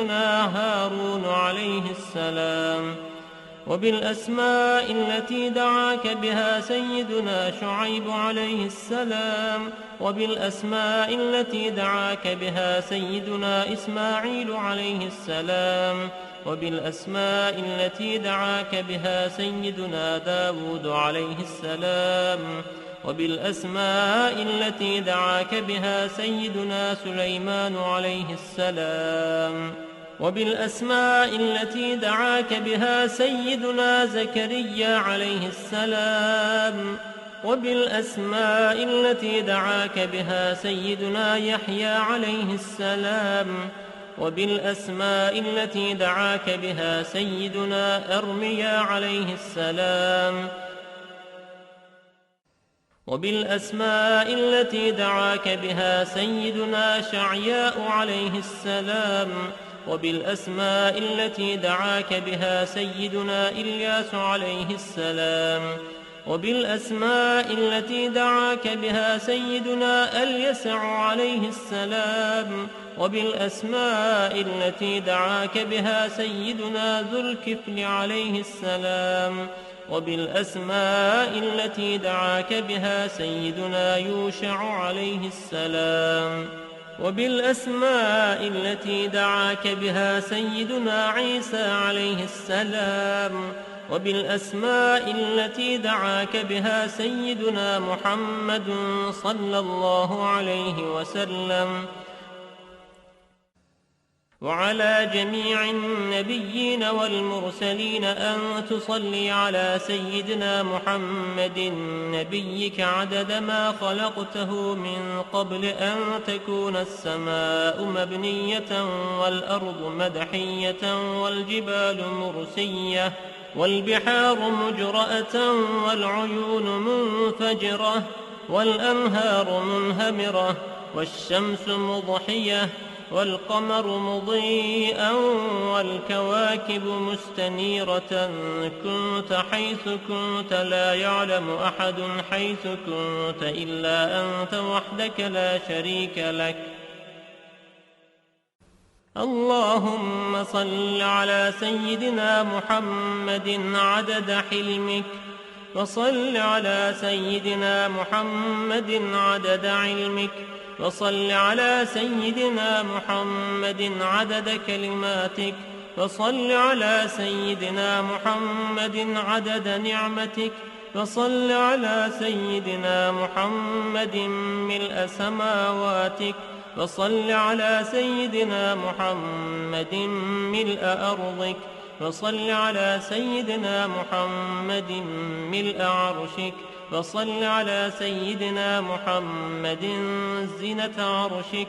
هارون عليه السلام، وبالأسماء التي دعاك بها سيدنا شعيب عليه السلام، وبالأسماء التي دعاك بها سيدنا إسماعيل عليه السلام، وبالأسماء التي دعاك بها سيدنا داود عليه السلام، وبالأسماء التي دعاك بها سيدنا سليمان عليه السلام، وبالأسماء التي دعاك بها سيدنا زكريا عليه السلام، وبالأسماء التي دعاك بها سيدنا يحيى عليه السلام، وبالأسماء التي دعاك بها سيدنا أرميا عليه السلام، وبالأسماء التي دعاك بها سيدنا شعياء عليه السلام، وبالأسماء التي دعاك بها سيدنا إلياس عليه السلام، وبالأسماء التي دعاك بها سيدنا اليسع عليه السلام، وبالأسماء التي دعاك بها سيدنا ذو الكفل عليه السلام، وبالأسماء التي دعاك بها سيدنا يوشع عليه السلام، وبالأسماء التي دعاك بها سيدنا عيسى عليه السلام، وبالأسماء التي دعاك بها سيدنا محمد صلى الله عليه وسلم، وعلى جميع النبيين والمرسلين أن تصلي على سيدنا محمد نبيك عدد ما خلقته من قبل أن تكون السماء مبنية والأرض مدحية والجبال مرسية والبحار مجرأة والعيون منفجرة والأنهار منهمرة والشمس مضحية والقمر مضيئا والكواكب مستنيرة، كنت حيث كنت لا يعلم أحد حيث كنت إلا أنت وحدك لا شريك لك. اللهم صل على سيدنا محمد عدد حلمك، وصل على سيدنا محمد عدد علمك، وصل على سيدنا محمد عدد كلماتك، وصل على سيدنا محمد عدد نعمتك، وصل على سيدنا محمد ملء سماواتك، وصل على سيدنا محمد ملء أرضك، وصل على سيدنا محمد ملء عرشك، وصل على سيدنا محمد زينة عرشك،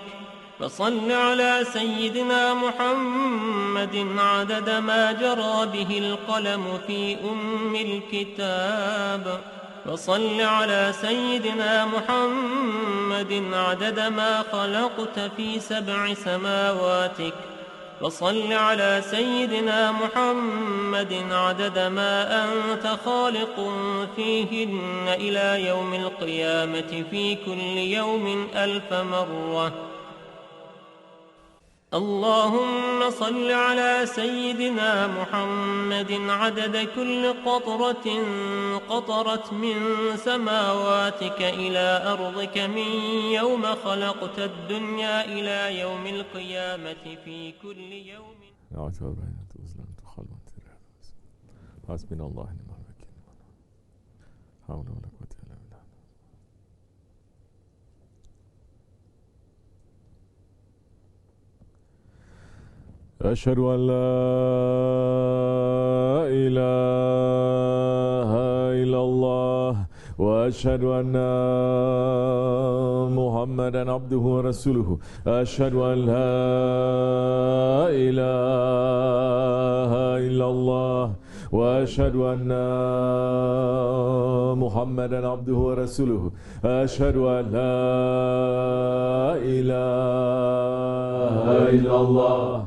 وصل على سيدنا محمد عدد ما جرى به القلم في الكتاب، وصل على سيدنا محمد عدد ما خلقت في 7 سماواتك، وصل على سيدنا محمد عدد ما أنت خالق فيهن إلى يوم القيامة في كل يوم 1000 مرة. اللهم صل على سيدنا محمد عدد كل قطرة قطرت من سماواتك إلى أرضك من يوم خلقت الدنيا إلى يوم القيامة في كل يوم. حسبنا الله ونعم الوكيل. حول ولا قوة إلا بالله. أشهد أن لا إله إلا الله وأشهد أن محمدا عبده ورسوله. أشهد أن لا إله إلا الله وأشهد أن محمدا عبده ورسوله. أشهد أن لا إله إلا الله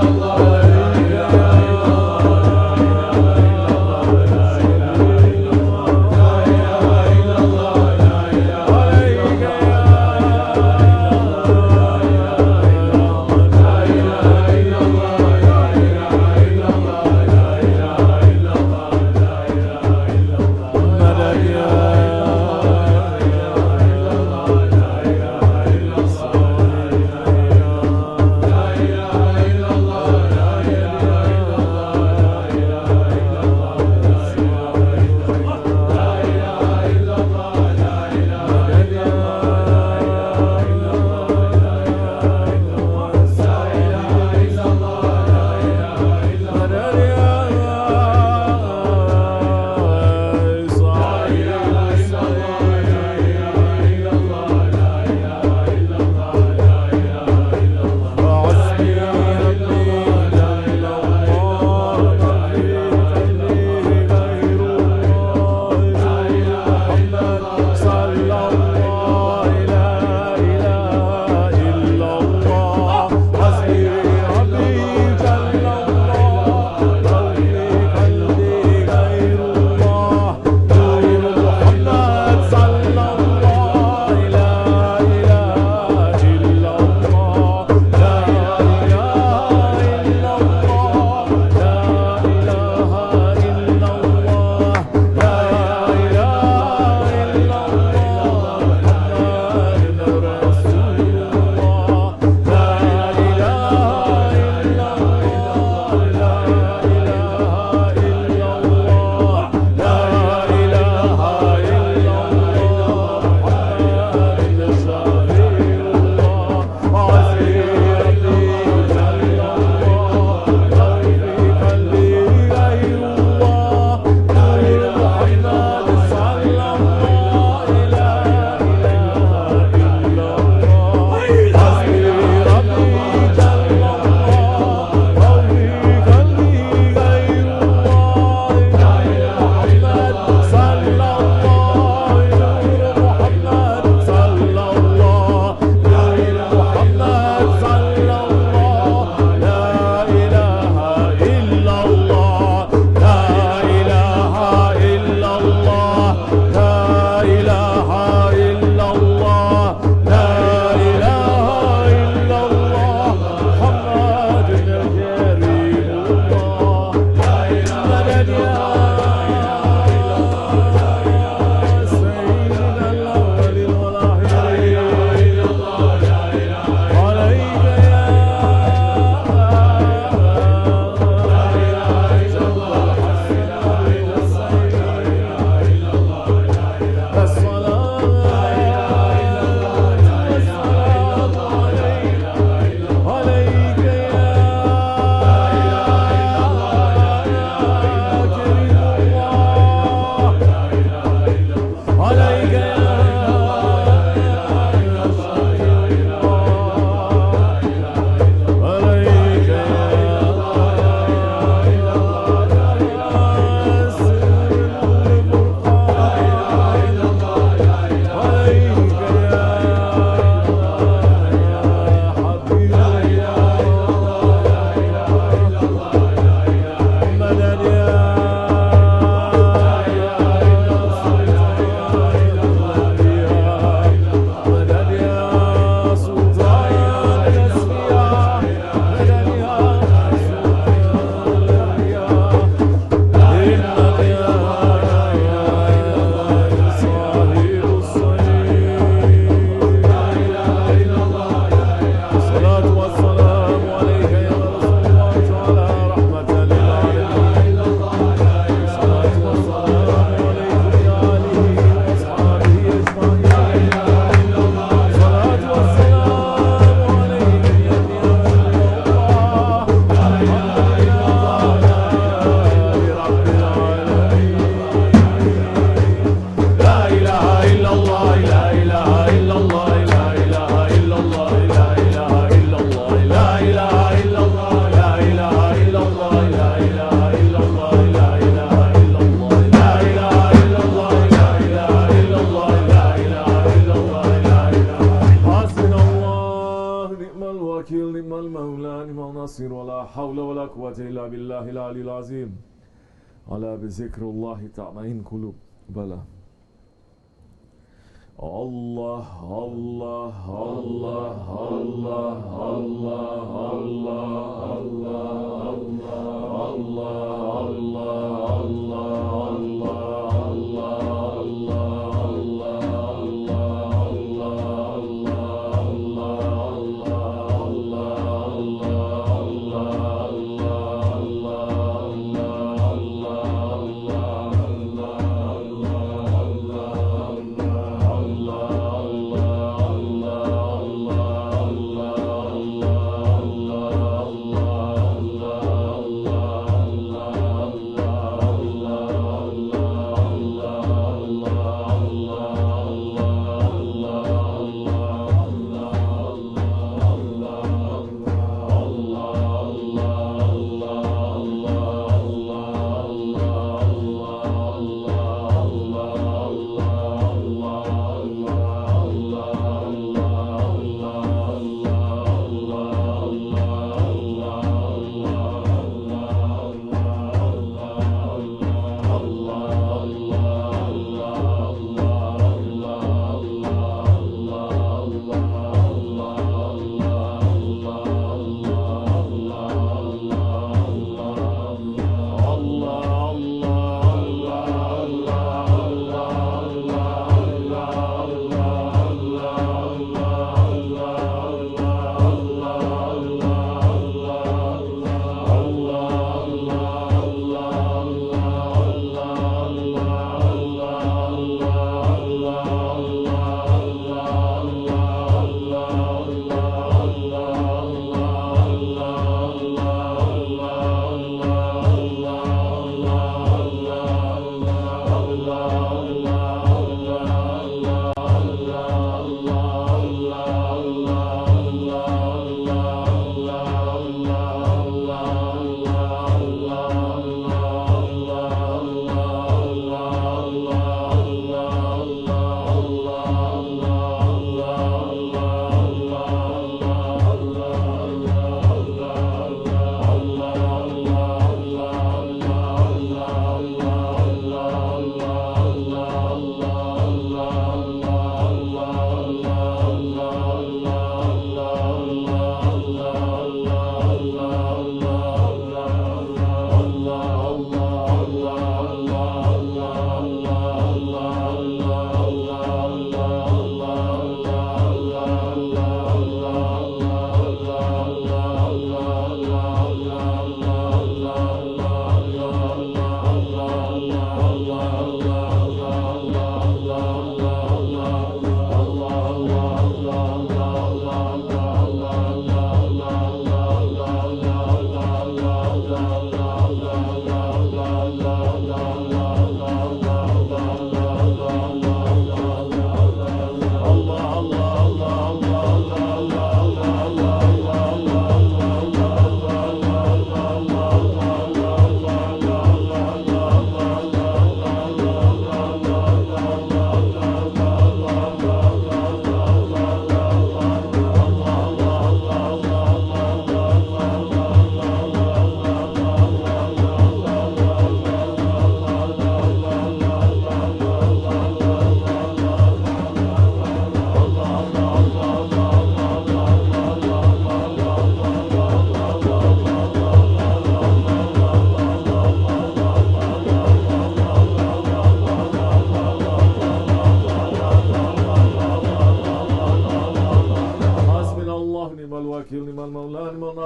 Allah حول ولا قوة إلا بالله العلي العظيم. ألا بذكر الله تطمئن قلوب. بلى. الله الله الله الله الله الله الله الله الله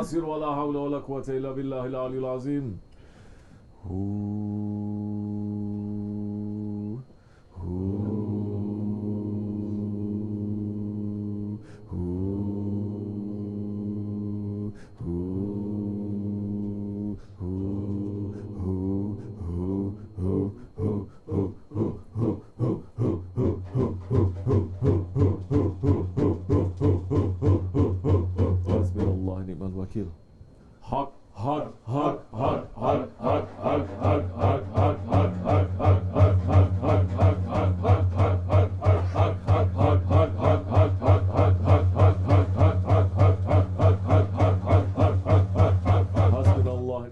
ناصر ولا حول ولا قوة إلا بالله العلي العظيم.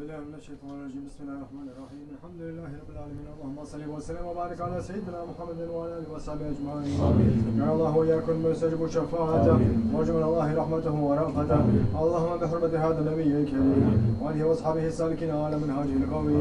بالله من الشيطان الرجيم بسم الله الرحمن الرحيم الحمد لله رب العالمين اللهم صل وسلم وبارك على سيدنا محمد وعلى اله وصحبه اجمعين يا الله وياكم مستجب شفاعته وارجو من الله رحمته ورأفته اللهم بحرمة هذا النبي الكريم وآله واصحابه السالكين على منهاجه القويم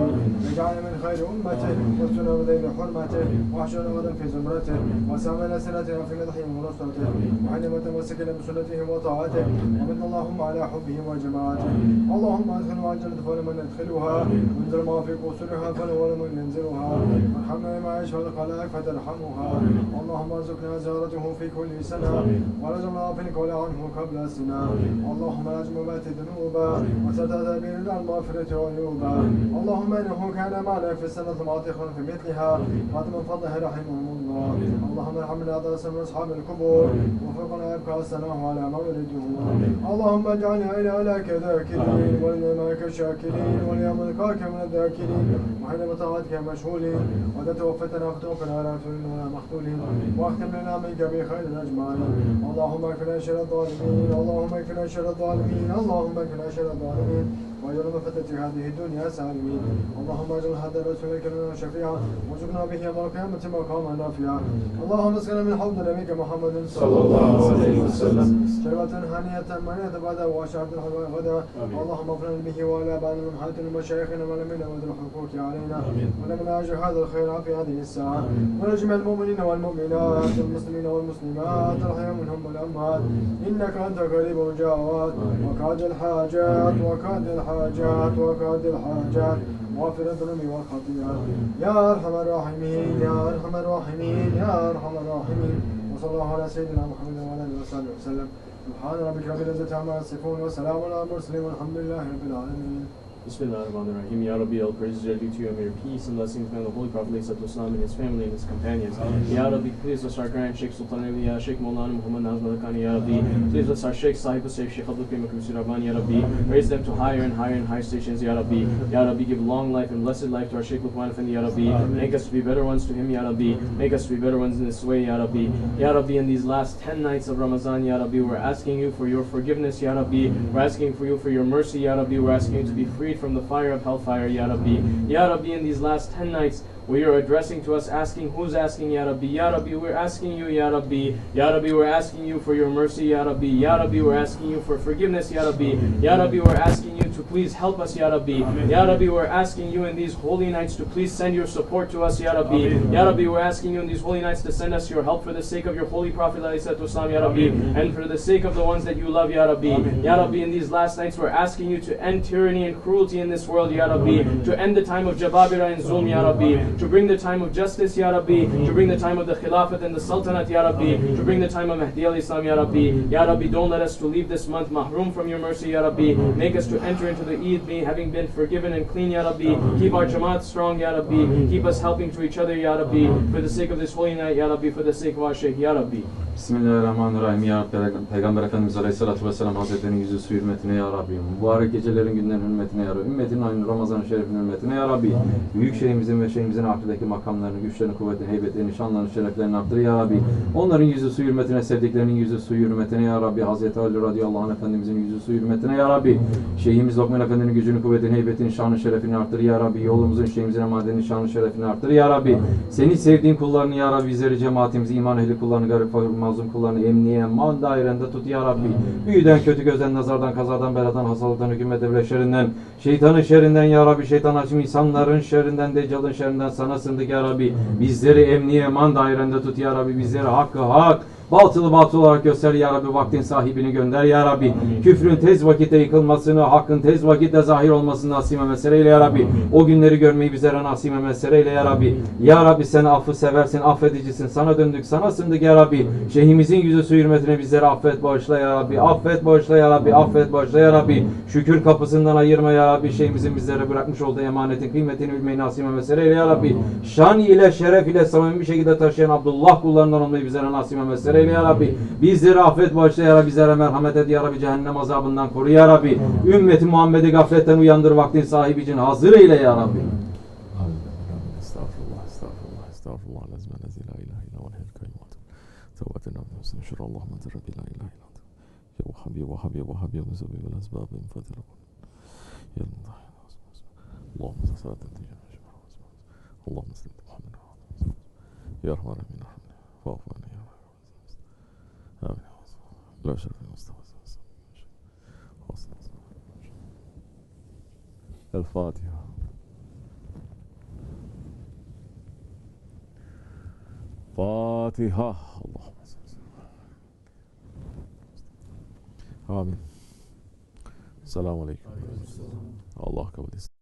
اجعلنا من خير امته واسترنا بذيل حرمته واحشرنا غدا في زمرته وسامنا سنتنا في مدحه ونصرته وحينما تمسكنا بسنته وطاعته ومن اللهم على حبه وجماعته اللهم ادخلنا الجنة فلمن ندخلها وانزل ما في قصورها فلمن ننزلها وارحمنا ما يشفى الخلائق فترحمها اللهم ارزقنا زيارته في كل سنة ورزقنا في القول عنه قبل السنة اللهم لاجم بات ذنوبا وستدبير المغفرة والنوبا اللهم انه كان معنا في السنة الماضية في مثلها خاتم فضله رحمهم الله اللهم ارحمنا درسا من اصحاب القبور وفقنا ابقى السلام على مولده اللهم اجعلنا الى لك ذاكرين ولنعمك شاكرين وليملكك من الذاكرين وحين طاعتك مشغولين وتتوفتنا فتوفنا على ولا مقتولين واختم لنا منك بخير اجمعين اللهم اكفنا شر الظالمين اللهم اكفنا شر الظالمين اللهم اكفنا شر الظالمين واجعل مفتة هذه الدنيا سالمين اللهم اجعل هذا الرسول الكريم شفيعا وارزقنا به يوم القيامة مقاما نافعا اللهم اسقنا من حوض نبيك محمد صلى الله عليه وسلم شربة هانية منية بعد واشعة غدا اللهم اغفر به وعلى بعض من حياتنا ومشايخنا ولمنا وذل حقوق علينا ولمنا اجر هذا الخير في هذه الساعة ونجمع المؤمنين والمؤمنات والمسلمين والمسلمات الأحياء منهم والأموات إنك أنت قريب جواد وقاد الحاجات وقاد الحاجات وغفر الذنوب والخطيئات يا أرحم الراحمين يا أرحم الراحمين يا أرحم الراحمين وصلى الله على سيدنا محمد وعلى آله وصحبه وسلم سبحان ربك رب العزة عما يصفون وسلام على المرسلين والحمد لله رب العالمين. Bismillahirrahmanirrahim. Ya Rabbi, all praises are due to you, and may your peace and blessings be on the Holy Prophet ﷺ and his family and his companions. Ya Rabbi, please bless our Grand Sheikh Sultan Awliya, Sheikh Maulana Muhammad Nazm Al-Kani. Ya Rabbi, please bless our Sheikh Sahib Saif, Sheikh Abdul Karim Akrisi Rabban. Ya Rabbi, raise them to higher and higher and higher stations. Ya Rabbi, Ya Rabbi, give long life and blessed life to our Sheikh Luqman Effendi. Ya Rabbi, make us to be better ones to him. Ya Rabbi, make us to be better ones in this way. Ya Rabbi, Ya Rabbi, in these last 10 nights of Ramadan, Ya Rabbi, we're asking you for your forgiveness. Ya Rabbi, we're asking for you for your mercy. Ya Rabbi, we're asking you to be freed from the fire of hellfire. Ya Rabbi, Ya Rabbi, in these last 10 nights where you're addressing to us, asking, who's asking, Ya Rabbi? Ya Rabbi, we're asking you, Ya Rabbi. Ya Rabbi, we're asking you for your mercy, Ya Rabbi. Ya Rabbi, we're asking you for forgiveness, Ya Rabbi. Ya Rabbi, we're asking you to please help us, Ya Rabbi. Ya Rabbi, we're asking you in these holy nights to please send your support to us, Ya Rabbi. Ya Rabbi, we're asking you in these holy nights to send us your help for the sake of your holy Prophet, Ya Rabbi, and for the sake of the ones that you love, Ya Rabbi. Ya Rabbi, in these last nights, we're asking you to end tyranny and cruelty in this world, Ya Rabbi, to end the time of Jababira and Zulm, Ya Rabbi, to bring the time of justice, Ya Rabbi, to bring the time of the Khilafat and the Sultanate, Ya Rabbi, to bring the time of Mahdi al-Islam, Ya Rabbi. Ya Rabbi, don't let us to leave this month mahroom from your mercy, Ya Rabbi. Make us to enter into the Eid having been forgiven and clean, Ya Rabbi. Keep our Jamaat strong, Ya Rabbi. Keep us helping to each other, Ya Rabbi, for the sake of this holy night, Ya Rabbi, for the sake of our Shaykh, Ya Rabbi. Bismillahirrahmanirrahim. Ya Rabbi, Peygamber Efendimiz Aleyhisselatü Vesselam Hazretleri'nin yüzü su hürmetine Ya Rabbi. Mübarek gecelerin günlerin hürmetine Ya Rabbi. Ümmetin aynı Ramazan-ı Şerif'in hürmetine Ya Rabbi. Büyük şeyhimizin ve şeyhimizin ahirdeki makamlarını, güçlerini, kuvvetini, heybetlerini, şanlarını, şereflerini arttır Ya Rabbi. Onların yüzü su hürmetine, sevdiklerinin yüzü su hürmetine Ya Rabbi. Hazreti Ali radıyallahu anh Efendimizin yüzü su hürmetine Ya Rabbi. Şeyhimiz Lokman Efendi'nin gücünü, kuvvetini, heybetini, şanını, şerefini arttır Ya Rabbi. Yolumuzun, şeyhimizin emanetini, şanını, şerefini arttır Ya Rabbi. Seni sevdiğin kullarını Ya Rabbi, bizleri, cemaatimizi, iman ehli kullarını, garip, fakir, mazlum kullarını emniye, man dairende tut Ya Rabbi. Büyüden, kötü gözden, nazardan, kazadan, beladan, hastalıktan, hükümet devlet şerrinden, şeytanın şerrinden Ya Rabbi, şeytan açım insanların şerrinden, deccalın şerrinden sana sığındık Ya Rabbi. Bizleri emniye, man dairende tut Ya Rabbi. Bizleri hakkı hak, batılı batıl olarak göster Ya Rabbi. Vaktin sahibini gönder Ya Rabbi. Küfrün tez vakitte yıkılmasını, hakkın tez vakitte zahir olmasını nasime meseleyle Ya Rabbi. O günleri görmeyi bizlere nasime meseleyle Ya Rabbi. Ya Rabbi, sen affı seversin, affedicisin. Sana döndük, sana sığındık Ya Rabbi. Şeyhimizin yüzü su hürmetine bizleri affet, bağışla Ya Rabbi. Affet, bağışla Ya Rabbi. Affet, bağışla Ya Rabbi. Şükür kapısından ayırma Ya Rabbi. Şeyhimizin bizlere bırakmış olduğu emanetin kıymetini bilmeyi nasime meseleyle Ya Rabbi. Şan ile, şeref ile samimi bir şekilde taşıyan Abdullah kullarından olmayı bizlere nasime meseleyle Ya Rabbi. Bizleri affet, bağışla Ya Rabbi. Bizlere merhamet et Ya Rabbi. Cehennem azabından koru Ya Rabbi. Ümmeti Muhammed'i gafletten uyandır, vaktin sahibi için hazır eyle Ya Rabbi. Estağfurullah, estağfurullah, estağfurullah. Lazım ellezî la ilahe illa huvel hayyul kayyum. Tevbeten abdûsün şerre Allah'ın rabbi la ilahe illa ente. Ya Vahhab ya Vahhab ya Vahhab ya Musabbi vel asbab min fadlik. Ya Allah. اللهم صل على سيدنا اللهم صل على محمد يا رحمن الرحيم فاعف عنا يا رب آمين لا شرف المصطفى الفاتحة فاتحة اللهم صل آمين السلام عليكم Allah kabul etsin.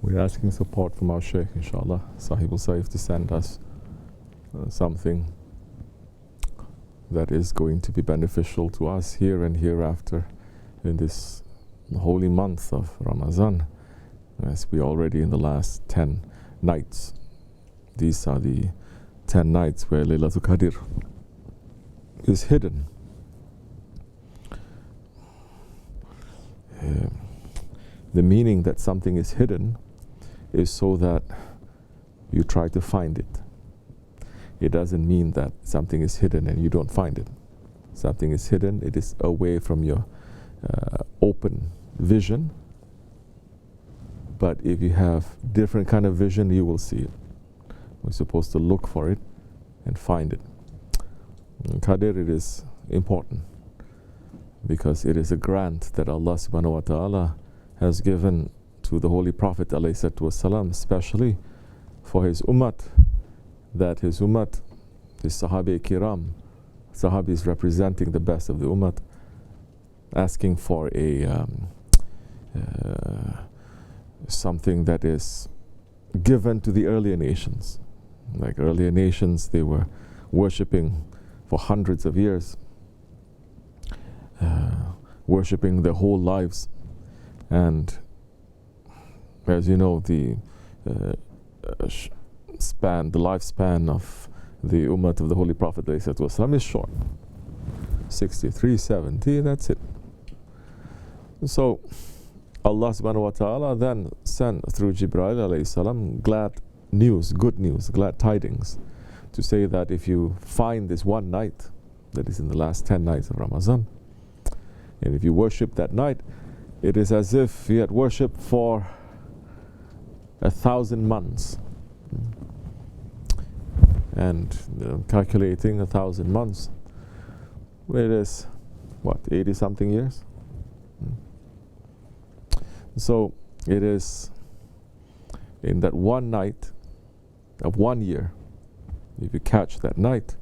We're asking support from our Shaykh, inshallah, Sahibul Saif, to send us something that is going to be beneficial to us here and hereafter in this holy month of Ramadan, as we are already in the last 10 nights. These are the 10 nights where Laylatul Qadr is hidden. The meaning that something is hidden is so that you try to find it. It doesn't mean that something is hidden and you don't find it. Something is hidden, it is away from your open vision. But if you have different kind of vision, you will see it. We're supposed to look for it and find it. In Qadr, it is important because it is a grant that Allah subhanahu wa ta'ala has given to the Holy Prophet ﷺ, especially for his ummat, that his ummat, his Sahabi Kiram, Sahabis representing the best of the ummat, asking for a something that is given to the earlier nations. Like earlier nations, they were worshipping for hundreds of years, worshipping their whole lives. And as you know, the lifespan of the ummah of the Holy Prophet ﷺ is short. 63, 70, that's it. So Allah subhanahu wa ta'ala then sent through Jibreel alayhi salam glad news, good news, glad tidings, to say that if you find this one night, that is in the last 10 nights of Ramadan, and if you worship that night, it is as if you had worshipped for 1,000 months. And calculating 1,000 months, it is, what, 80 something years? So it is in that one night of 1 year, if you catch that night,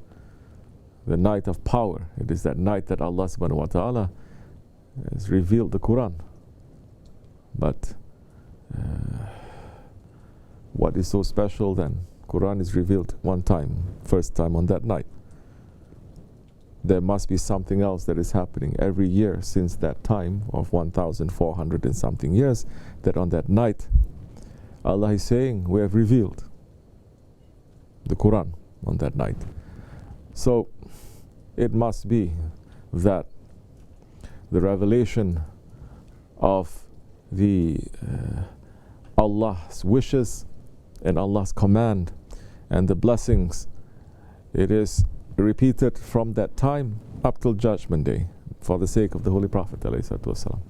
the night of power, it is that night that Allah subhanahu wa ta'ala has revealed the Quran. But what is so special then? Quran is revealed one time, first time on that night. There must be something else that is happening every year since that time of 1,400 and something years, that on that night Allah is saying, we have revealed the Quran on that night. So it must be that the revelation of the Allah's wishes and Allah's command and the blessings, it is repeated from that time up till Judgment Day for the sake of the Holy Prophet ﷺ.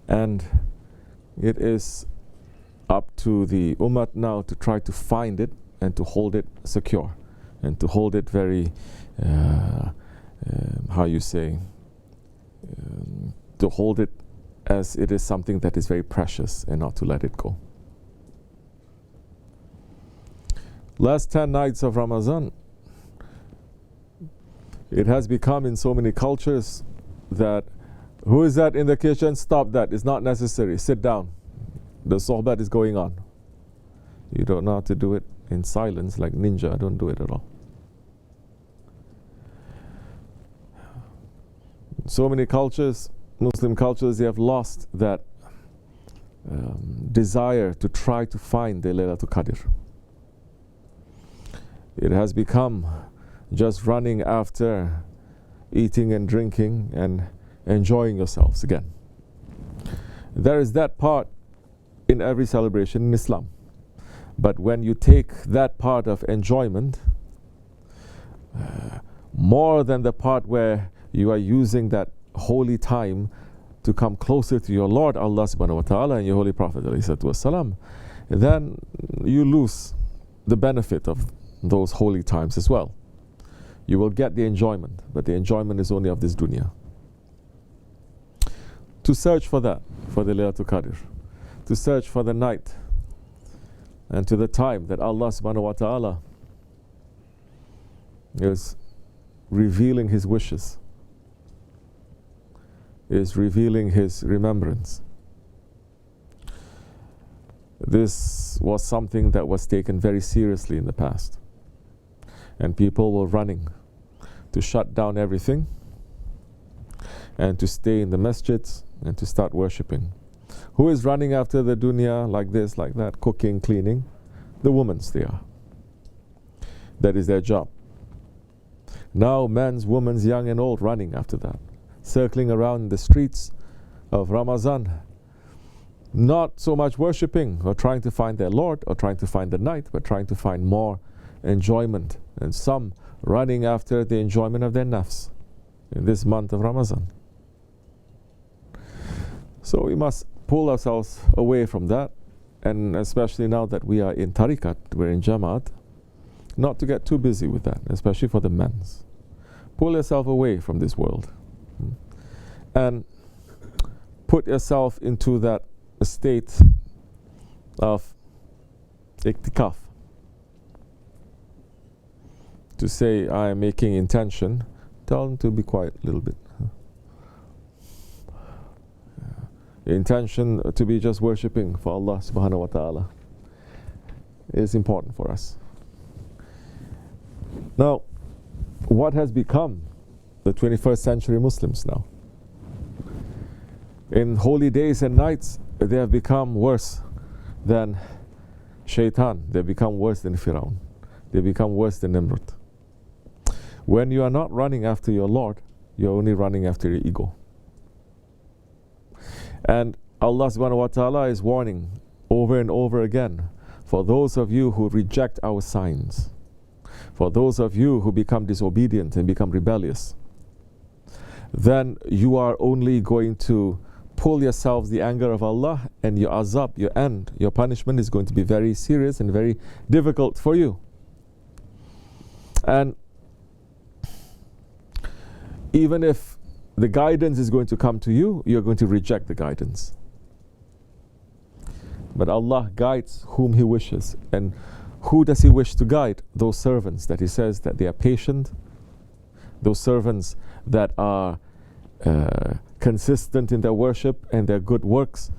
And it is up to the ummah now to try to find it and to hold it secure and to hold it very to hold it as it is something that is very precious and not to let it go. Last 10 nights of Ramadan, it has become in so many cultures that, who is that in the kitchen? Stop that, it's not necessary, sit down. The sohbat is going on. You don't know how to do it in silence like ninja, don't do it at all. So many cultures, Muslim cultures, they have lost that desire to try to find the Laylatul Qadr. It has become just running after eating and drinking and enjoying yourselves again. There is that part in every celebration in Islam. But when you take that part of enjoyment, more than the part where you are using that holy time to come closer to your Lord Allah subhanahu wa ta'ala and your Holy Prophet ﷺ, then you lose the benefit of those holy times as well. You will get the enjoyment, but the enjoyment is only of this dunya. To search for that, for the Laylatul Qadr, to search for the night and to the time that Allah subhanahu wa ta'ala is revealing His wishes is revealing His remembrance. This was something that was taken very seriously in the past. And people were running to shut down everything and to stay in the masjids and to start worshipping. Who is running after the dunya like this, like that, cooking, cleaning? The women's they are. That is their job. Now men's, women's, young and old running after that, circling around the streets of Ramadan, not so much worshipping or trying to find their Lord or trying to find the night, but trying to find more enjoyment, and some running after the enjoyment of their nafs in this month of Ramadan. So we must pull ourselves away from that, and especially now that we are in tariqat, we're in jamaat, not to get too busy with that, especially for the men's. Pull yourself away from this world and put yourself into that state of iktikaf. To say, I am making intention, tell them to be quiet a little bit. Intention to be just worshipping for Allah subhanahu wa ta'ala is important for us. Now, what has become the 21st century Muslims now? In holy days and nights, they have become worse than Shaitan. They have become worse than Firaun. They have become worse than Nimrod. When you are not running after your Lord, you're only running after your ego. And Allah subhanahu wa ta'ala is warning over and over again, for those of you who reject our signs, for those of you who become disobedient and become rebellious, then you are only going to pull yourselves the anger of Allah, and your azab, your end, your punishment is going to be very serious and very difficult for you. And even if the guidance is going to come to you, you're going to reject the guidance. But Allah guides whom He wishes. And who does He wish to guide? Those servants that He says that they are patient, those servants that are consistent in their worship and their good works,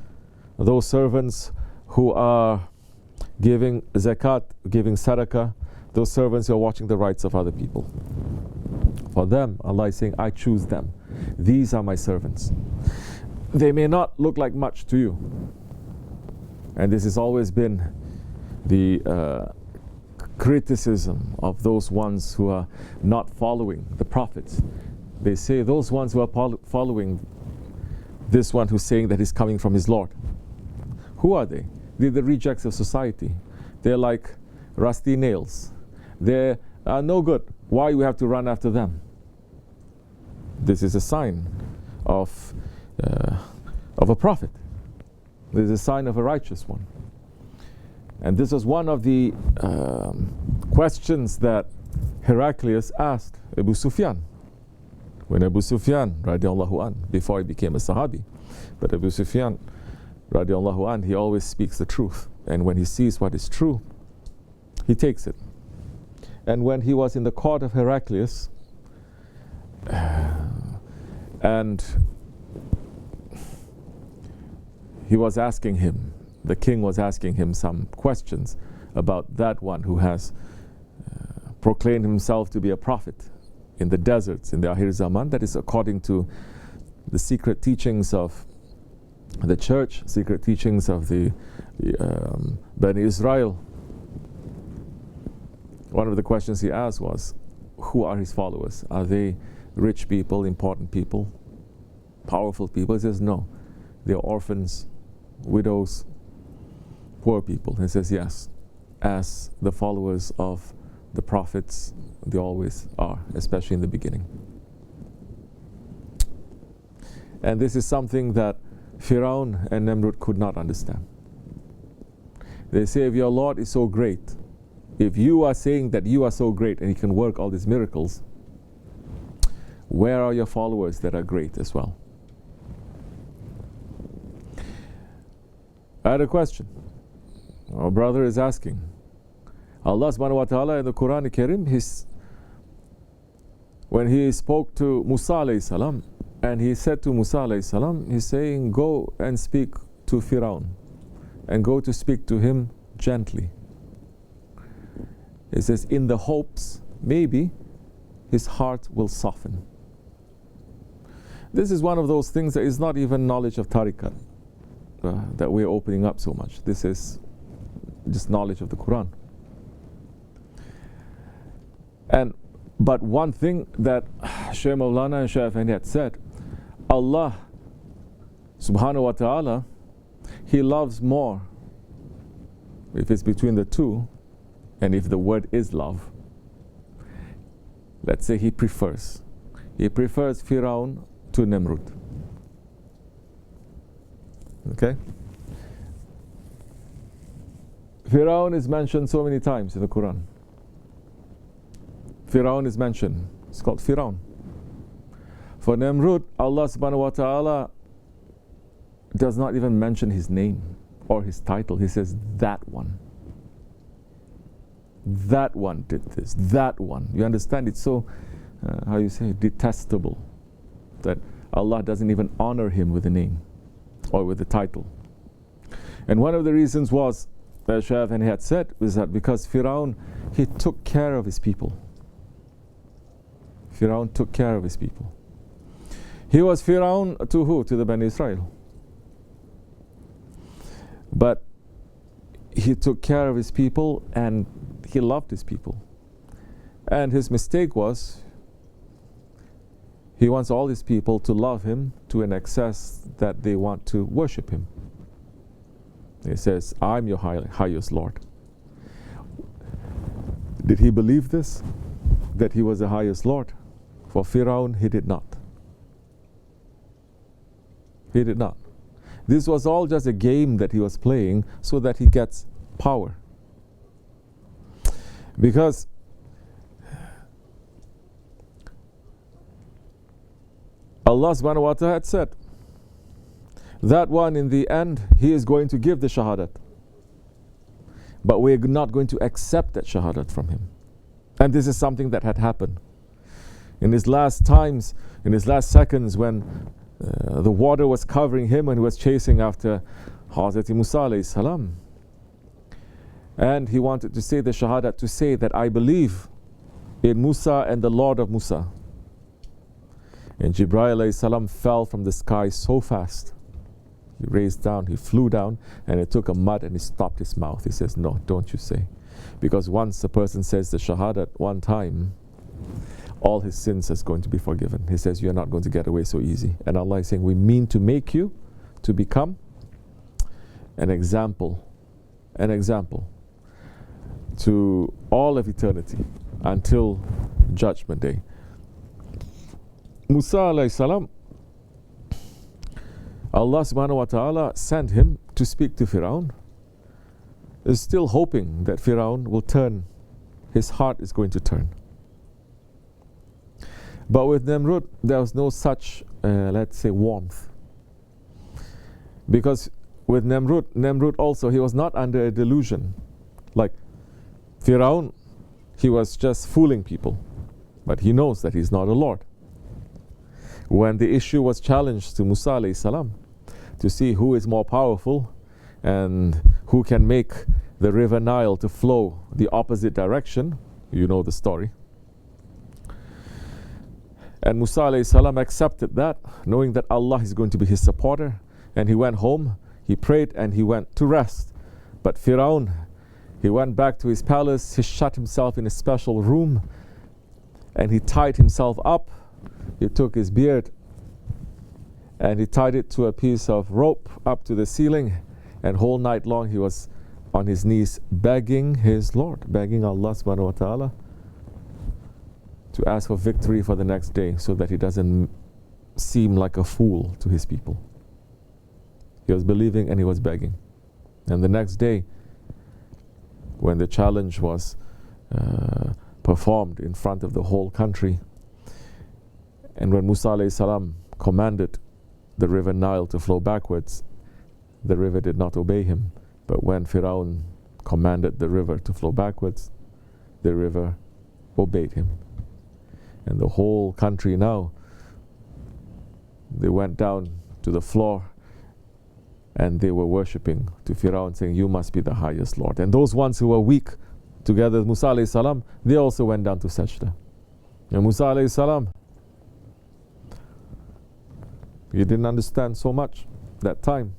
those servants who are giving zakat, giving sadaqah, those servants who are watching the rights of other people. For them, Allah is saying, I choose them. These are my servants. They may not look like much to you. And this has always been the criticism of those ones who are not following the prophets. They say those ones who are following this one who's saying that he's coming from his Lord. Who are they? They're the rejects of society. They're like rusty nails. They are no good. Why do we have to run after them? This is a sign of a prophet. This is a sign of a righteous one. And this was one of the questions that Heraclius asked Abu Sufyan. When Abu Sufyan, radiallahu an, before he became a Sahabi, but Abu Sufyan, radiallahu an, he always speaks the truth. And when he sees what is true, he takes it. And when he was in the court of Heraclius, and he was asking him, the king was asking him some questions about that one who has proclaimed himself to be a prophet in the deserts, in the Akhir Zaman, that is according to the secret teachings of the church, secret teachings of the Bani Israel. One of the questions he asked was, who are his followers? Are they rich people, important people, powerful people? He says, no. They are orphans, widows, poor people. He says, yes, as the followers of the prophets, they always are, especially in the beginning. And this is something that Firaun and Nimrod could not understand. They say, if your Lord is so great, if you are saying that you are so great and He can work all these miracles, where are your followers that are great as well? I had a question. Our brother is asking. Allah subhanahu wa ta'ala in the Quran al-Karim, when He spoke to Musa alayhi salam, And he said to Musa alayhi salam, he's saying, go and speak to Firaun, and go to speak to him gently. He says, in the hopes, maybe his heart will soften. This is one of those things that is not even knowledge of tariqat that we're opening up so much. This is just knowledge of the Quran. But one thing that Shaykh Maulana and Shaykh Effendi had said, Allah subhanahu wa ta'ala, He loves more if it's between the two, and if the word is love. Let's say He prefers Firaun to Nimrud. Okay? Firaun is mentioned so many times in the Quran. Firaun is mentioned. It's called Firaun. For Nimrud, Allah subhanahu wa ta'ala does not even mention his name or his title. He says, that one. That one did this. That one. You understand? It's so, how you say, detestable that Allah doesn't even honor him with a name or with a title. And one of the reasons was, as Shaykh Effendi had said, was that because Firaun, he took care of his people. Firaun took care of his people. He was Firaun to who? To the Bani Israel. But he took care of his people and he loved his people. And his mistake was, he wants all his people to love him to an excess that they want to worship him. He says, I'm your highest Lord. Did he believe this? That he was the highest Lord? For Firaun, he did not. He did not. This was all just a game that he was playing so that he gets power. Because Allah subhanahu wa ta'ala had said, that one in the end, he is going to give the shahadat. But we're not going to accept that shahadat from him. And this is something that had happened. In his last times, in his last seconds, when the water was covering him and he was chasing after Hazrat Musa alayhi salam. And he wanted to say the shahadat, to say that I believe in Musa and the Lord of Musa. And Jibreel alayhi salam fell from the sky so fast. He raised down, he flew down, and it took a mud and he stopped his mouth. He says, no, don't you say. Because once a person says the shahadat one time, all his sins is going to be forgiven. He says, you're not going to get away so easy. And Allah is saying, we mean to make you to become an example to all of eternity until Judgment Day. Musa alayhi salam, Allah subhanahu wa ta'ala sent him to speak to Firaun. Is still hoping that Firaun will turn, his heart is going to turn. But with Nimrud, there was no such, let's say, warmth. Because with Nimrud also, he was not under a delusion. Like Firaun, he was just fooling people. But he knows that he's not a Lord. When the issue was challenged to Musa alayhi salam, to see who is more powerful and who can make the river Nile to flow the opposite direction, you know the story. And Musa alayhi salam accepted that, knowing that Allah is going to be his supporter. And he went home, he prayed, and he went to rest. But Firaun, he went back to his palace, he shut himself in a special room, and he tied himself up. He took his beard, and he tied it to a piece of rope up to the ceiling. And whole night long he was on his knees begging his Lord, begging Allah subhanahu wa ta'ala to ask for victory for the next day so that he doesn't seem like a fool to his people. He was believing and he was begging. And the next day, when the challenge was performed in front of the whole country, and when Musa alayhi salam commanded the river Nile to flow backwards, the river did not obey him. But when Firaun commanded the river to flow backwards, the river obeyed him. And the whole country now they went down to the floor and they were worshipping to Firaun, saying, you must be the highest Lord. And those ones who were weak, together with Musa alayhi salam, they also went down to sajda. And Musa alayhi salam, he didn't understand so much that time,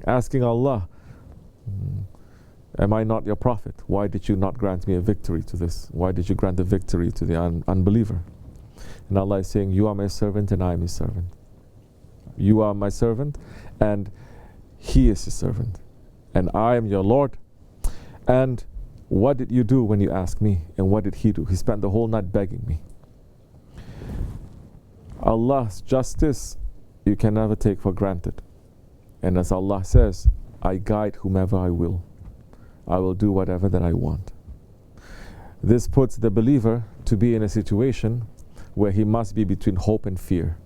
asking Allah, am I not your prophet? Why did you not grant me a victory to this? Why did you grant the victory to the unbeliever? And Allah is saying, you are my servant and I am his servant. You are my servant and he is his servant. And I am your Lord. And what did you do when you asked me? And what did he do? He spent the whole night begging me. Allah's justice you can never take for granted. And as Allah says, I guide whomever I will. I will do whatever that I want. This puts the believer to be in a situation where he must be between hope and fear.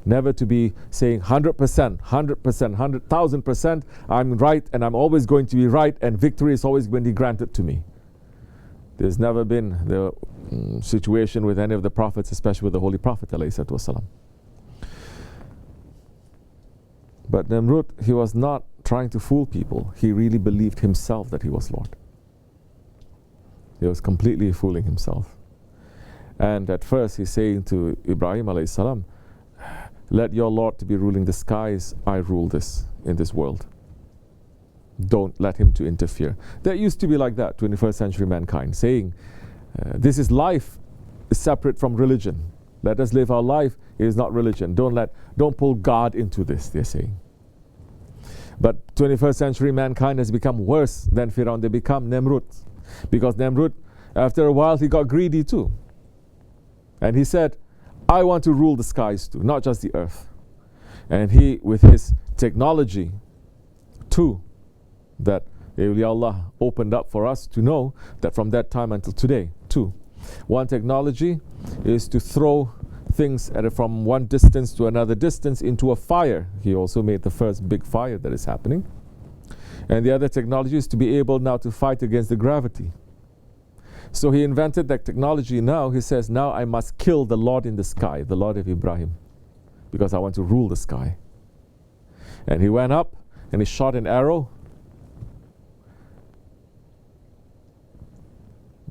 Never to be saying 100%, 100%, 100,000%, I'm right and I'm always going to be right and victory is always going to be granted to me. There's never been the situation with any of the prophets, especially with the Holy Prophet ﷺ. But Namrud, he was not trying to fool people. He really believed himself that he was Lord. He was completely fooling himself. And at first he's saying to Ibrahim alayhi salam, let your Lord to be ruling the skies, I rule this in this world. Don't let him to interfere. There used to be like that, 21st century mankind, saying, this is life is separate from religion. Let us live our life, it is not religion. Don't pull God into this, they're saying. But 21st century mankind has become worse than Firaun. They become Namrud. Because Namrud, after a while, he got greedy too. And he said, I want to rule the skies too, not just the earth. And he, with his technology too, that Allah opened up for us to know that from that time until today too. One technology is to throw things from one distance to another distance into a fire. He also made the first big fire that is happening. And the other technology is to be able now to fight against the gravity. So he invented that technology now. He says, now I must kill the Lord in the sky, the Lord of Ibrahim, because I want to rule the sky. And he went up and he shot an arrow.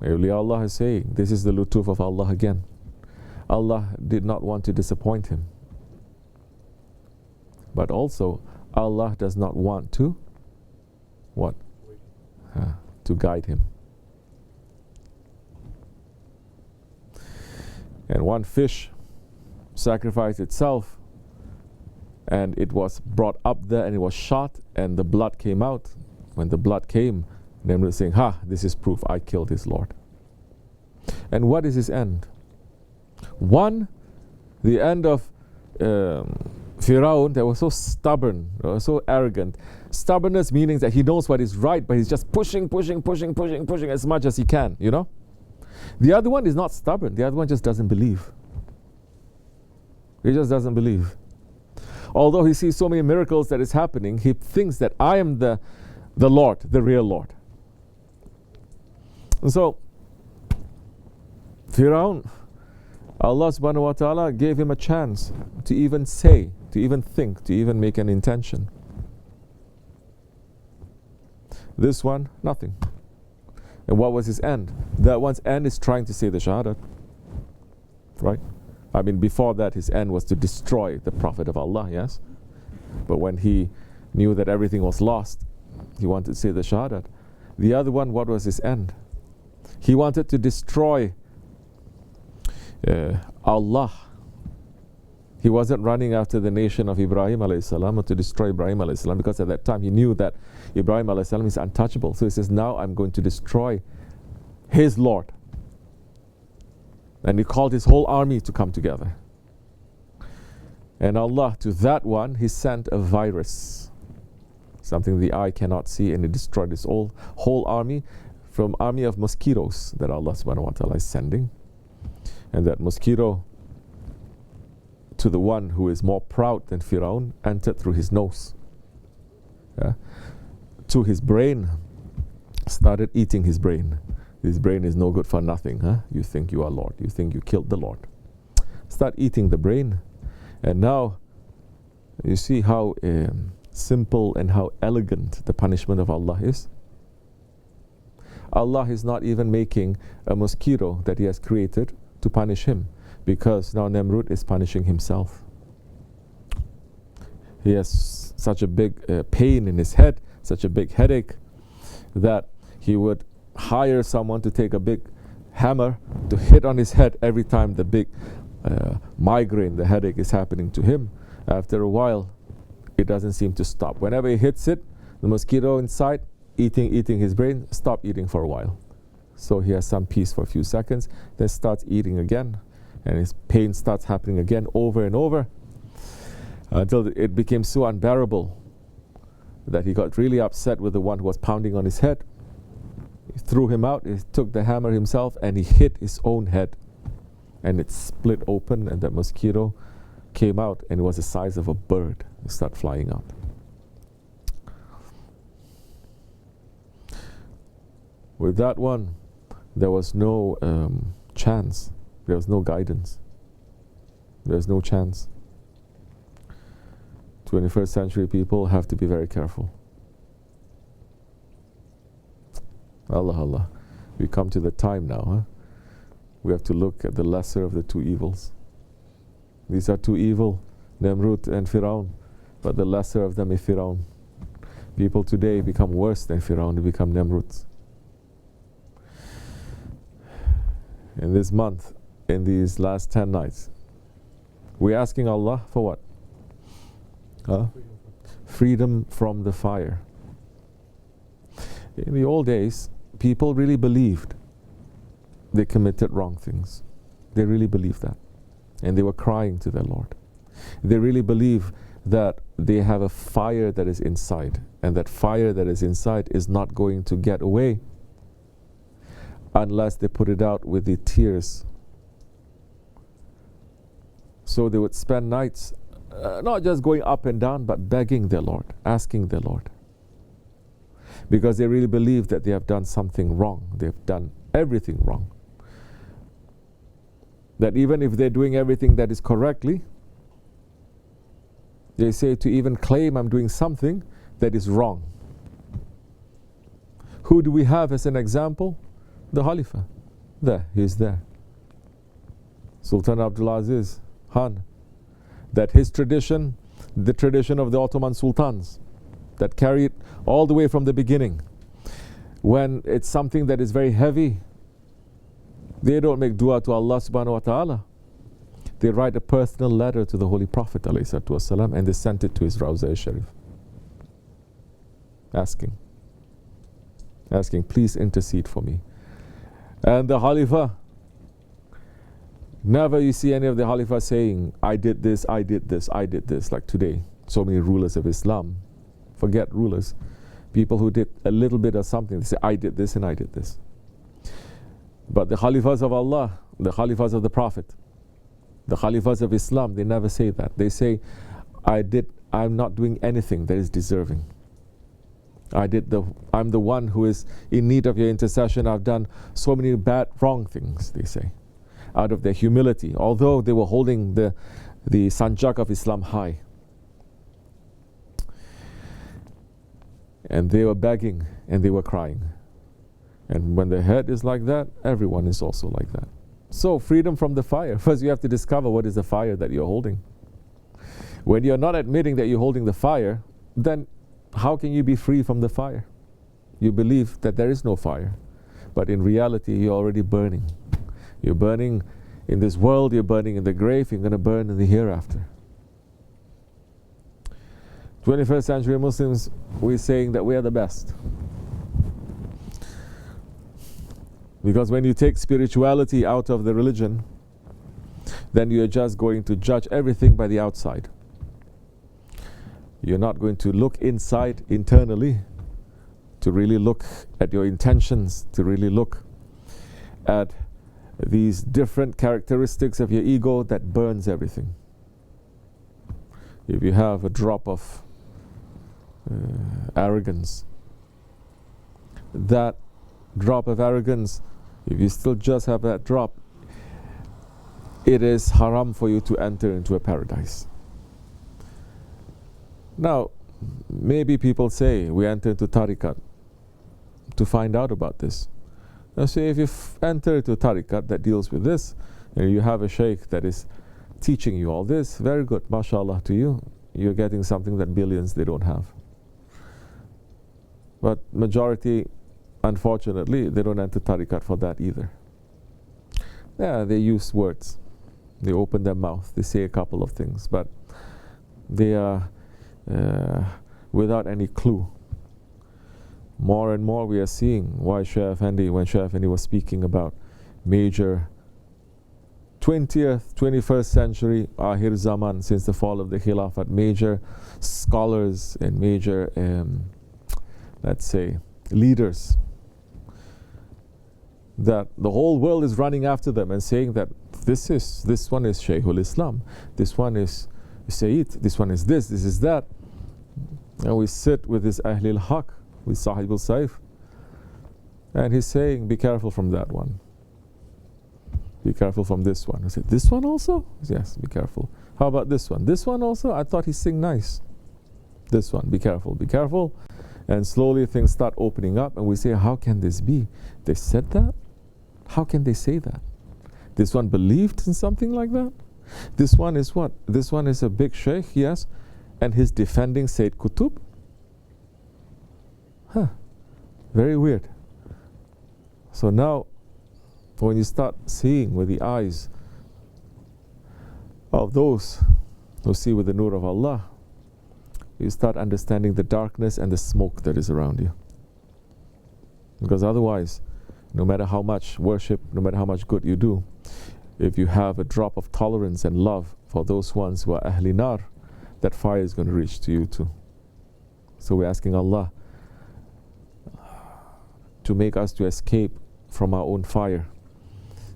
Allah is saying, this is the lutuf of Allah again. Allah did not want to disappoint him. But also, Allah does not want to, what? To guide him. And one fish sacrificed itself, and it was brought up there and it was shot, and the blood came out. When the blood came, Namrud was saying, this is proof I killed his Lord. And what is his end? One, the end of Firaun, that was so stubborn, so arrogant. Stubbornness meaning that he knows what is right, but he's just pushing as much as he can, you know. The other one is not stubborn. The other one just doesn't believe. He just doesn't believe. Although he sees so many miracles that is happening, he thinks that I am the Lord, the real Lord. And so, Firaun, Allah subhanahu wa ta'ala gave him a chance to even say, to even think, to even make an intention. This one, nothing. And what was his end? That one's end is trying to say the Shahadat. Right? I mean, before that, his end was to destroy the Prophet of Allah, yes? But when he knew that everything was lost, he wanted to say the Shahadat. The other one, what was his end? He wanted to destroy Allah. He wasn't running after the nation of Ibrahim alayhi salam or to destroy Ibrahim alayhi salam, because at that time he knew that Ibrahim alayhi salam is untouchable. So he says, now I'm going to destroy his Lord. And he called his whole army to come together. And Allah, to that one, he sent a virus, something the eye cannot see, and it destroyed his whole army, from army of mosquitoes that Allah subhanahu wa ta'ala is sending. And that mosquito, to the one who is more proud than Firaun, entered through his nose. To his brain, started eating his brain. His brain is no good for nothing. You think you are Lord. You think you killed the Lord. Start eating the brain. And now You see how simple and how elegant the punishment of Allah is? Allah is not even making a mosquito that He has created to punish him, because now Nemrut is punishing himself. He has such a big pain in his head, such a big headache, that he would hire someone to take a big hammer to hit on his head every time the big migraine, the headache is happening to him. After a while, it doesn't seem to stop. Whenever he hits it, the mosquito inside, eating his brain, stop eating for a while. So he has some peace for a few seconds, then starts eating again, and his pain starts happening again over and over, until it became so unbearable that he got really upset with the one who was pounding on his head. He threw him out, he took the hammer himself, and he hit his own head. And it split open, and that mosquito came out, and it was the size of a bird. It started flying out. With that one, there was no chance. There was no guidance. There was no chance. 21st century people have to be very careful. Allah, Allah. We come to the time now. Huh? We have to look at the lesser of the two evils. These are two evil, Nemrut and Firaun, but the lesser of them is Firaun. People today become worse than Firaun, they become Nemruts. In this month, in these last 10 nights, we're asking Allah for what? Huh? Freedom from the fire. In the old days, people really believed they committed wrong things. They really believed that. And they were crying to their Lord. They really believe that they have a fire that is inside, and that fire that is inside is not going to get away unless they put it out with the tears. So they would spend nights not just going up and down, but begging their Lord, asking their Lord. Because they really believe that they have done something wrong. They've done everything wrong. That even if they're doing everything that is correctly, they say to even claim I'm doing something that is wrong. Who do we have as an example? The Khalifa. There, he's there. Sultan Abdulaziz Khan. That his tradition, the tradition of the Ottoman Sultans, that carried all the way from the beginning. When it's something that is very heavy, they don't make dua to Allah subhanahu wa ta'ala. They write a personal letter to the Holy Prophet ﷺ, and they sent it to his Rawza Sharif. Asking, please intercede for me. And the Khalifa, never you see any of the Khalifa saying, I did this, I did this, I did this, like today. So many rulers of Islam, forget rulers, people who did a little bit of something, they say, I did this and I did this. But the Khalifas of Allah, the Khalifas of the Prophet, the Khalifas of Islam, they never say that. They say, I'm not doing anything that is deserving. I'm the one who is in need of your intercession. I've done so many bad, wrong things, they say, out of their humility, although they were holding the sanjak of Islam high. And they were begging and they were crying. And when the head is like that, everyone is also like that. So, freedom from the fire. First, you have to discover what is the fire that you're holding. When you're not admitting that you're holding the fire, then how can you be free from the fire? You believe that there is no fire, but in reality, you're already burning. You're burning in this world, you're burning in the grave, you're going to burn in the hereafter. 21st century Muslims, we're saying that we are the best. Because when you take spirituality out of the religion, then you're just going to judge everything by the outside. You're not going to look inside internally, to really look at your intentions, to really look at these different characteristics of your ego that burns everything. If you have a drop of arrogance, that drop of arrogance, if you still just have that drop, it is haram for you to enter into a paradise. Now, maybe people say we enter into tariqat to find out about this. Now, say if you enter into tariqat that deals with this, and you have a sheikh that is teaching you all this, very good, mashallah to you. You're getting something that billions they don't have. But majority, unfortunately, they don't enter tariqat for that either. Yeah, they use words. They open their mouth. They say a couple of things, but they are without any clue. More and more we are seeing why Shaykh Effendi, when Shaykh Effendi was speaking about major 20th, 21st century, Ahir Zaman, since the fall of the Khilafat, major scholars and major, let's say, leaders, that the whole world is running after them and saying that this one is Shaykhul Islam, this one is Sayyid, this one is this is that. And we sit with this Ahlul Haq, with Sahibul Saif, and he's saying, be careful from that one. Be careful from this one. I said, this one also? Yes, be careful. How about this one? This one also? I thought he sing nice. This one, be careful, be careful. And slowly things start opening up, and we say, how can this be? They said that? How can they say that? This one believed in something like that? This one is what? This one is a big sheikh, yes, and he's defending Sayyid Qutb? Huh, very weird. So now, when you start seeing with the eyes of those who see with the nur of Allah, you start understanding the darkness and the smoke that is around you. Because otherwise, no matter how much worship, no matter how much good you do, if you have a drop of tolerance and love for those ones who are Ahli Nar, that fire is going to reach to you too. So we're asking Allah to make us to escape from our own fire